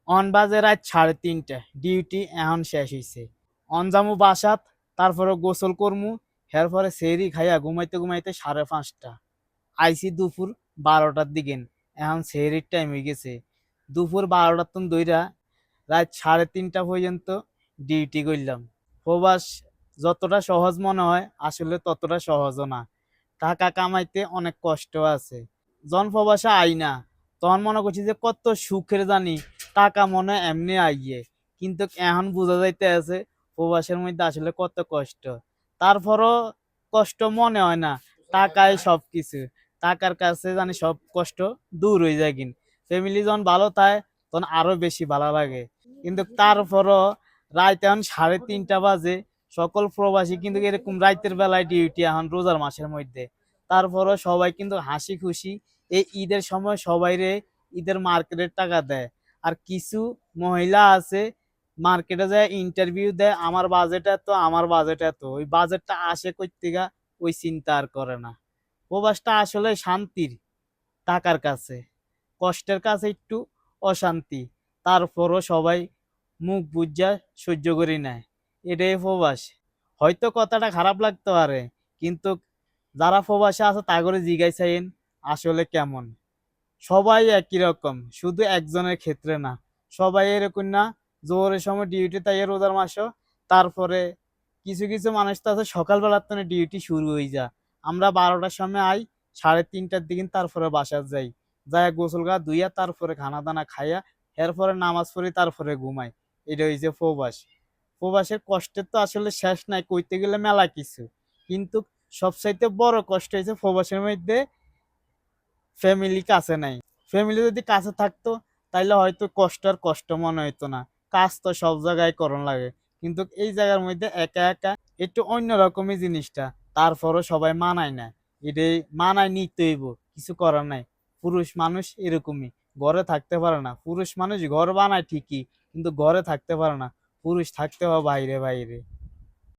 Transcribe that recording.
On বাজে রাত 3:30, duty এখন শেষ হইছে। অন যামু বাসাত, তারপরে গোসল করমু, এরপরে সেহরি খাইয়া ঘুমাইতে ঘুমাইতে 5:30। আইছি দুপুর 12টার দিকে, এখন সেহরির টাইম হয়ে গেছে। দুপুর 12টার তন দইরা রাত 3:30 পর্যন্ত ডিউটি করলাম। প্রবাস যতটা সহজ মনে হয় আসলে ততটা সহজও না। টাকা কামাইতে অনেক কষ্ট আছে। জন প্রবাসে আই না, তখন মনে করছি যে কত সুখের জানি, টাকা মনে এমনি আইয়ে। কিন্তু এখন বোঝা যাইতে আছে প্রবাসের মধ্যে আসলে কত কষ্ট। তারপরও কষ্ট মনে হয় না, টাকাই সবকিছু। টাকার কাছে জানি সব কষ্ট দূর হয়ে যায়। কিন ফ্যামিলি যখন ভালো থাকে তখন আরো বেশি ভালো লাগে। কিন্তু তারপরও রাত এখন 3:30 বাজে, সকল প্রবাসী কিন্তু এরকম রাতের বেলায় ডিউটি এখন রোজার মাসের মধ্যে। তারপরও সবাই কিন্তু হাসি খুশি এই ঈদের সময় সবাইরে ঈদের মার্কেটের টাকা দেয়। আর কিছু মহিলা আছে মার্কেটে যায় ইন্টারভিউ দেয়, আমার বাজেট এত, আমার বাজেট এত, ওই বাজেটটা আসে কই থেকে ওই চিন্তা আর করে না। প্রবাসটা আসলে শান্তির, টাকার কাছে কষ্টের কাছে একটু অশান্তি। তারপরও সবাই মুখ বুজ্জা সহ্য করি নেয়, এটাই প্রবাস। হয়তো কথাটা খারাপ লাগতে পারে, কিন্তু যারা প্রবাসে আছে তাগরে জিজ্ঞাসাইন আসলে কেমন। সবাই একই রকম, শুধু একজনের ক্ষেত্রে না। সবাই এরকম না, জোহরের সময় ডিউটি তাই রোজার মাসও। তারপরে কিছু কিছু মানুষ তো আছে সকালবেলার তো ডিউটি শুরু হয়ে যায়। আমরা 12টার সময় আই, 3:30টার দিকে তারপরে বাসা যাই, যাই গোসল গা ধুইয়া তারপরে খানা দানা খাইয়া এরপরে নামাজ পড়ি, তারপরে ঘুমাই। এটা হইছে প্রবাস। প্রবাসের কষ্টের তো আসলে শেষ নাই, কইতে গেলে মেলা কিছু। কিন্তু সবচাইতে বড় কষ্ট হয়েছে প্রবাসের মধ্যে ফ্যামিলি কাছে নাই। ফ্যামিলি যদি কাছে থাকতো তাইলে হয়তো কষ্ট আর কষ্ট মনে হইতো না। কাজ তো সব জায়গায় করণ লাগে, কিন্তু এই জায়গার মধ্যে একা একা একটু অন্যরকমই জিনিসটা। তারপরও সবাই মানায় না, এটাই মানায় নিতে হইব, কিছু করার নাই। পুরুষ মানুষ এরকমই, ঘরে থাকতে পারে না। পুরুষ মানুষ ঘর বানায় ঠিকই, কিন্তু ঘরে থাকতে পারে না। পুরুষ থাকতে হবে বাইরে বাইরে।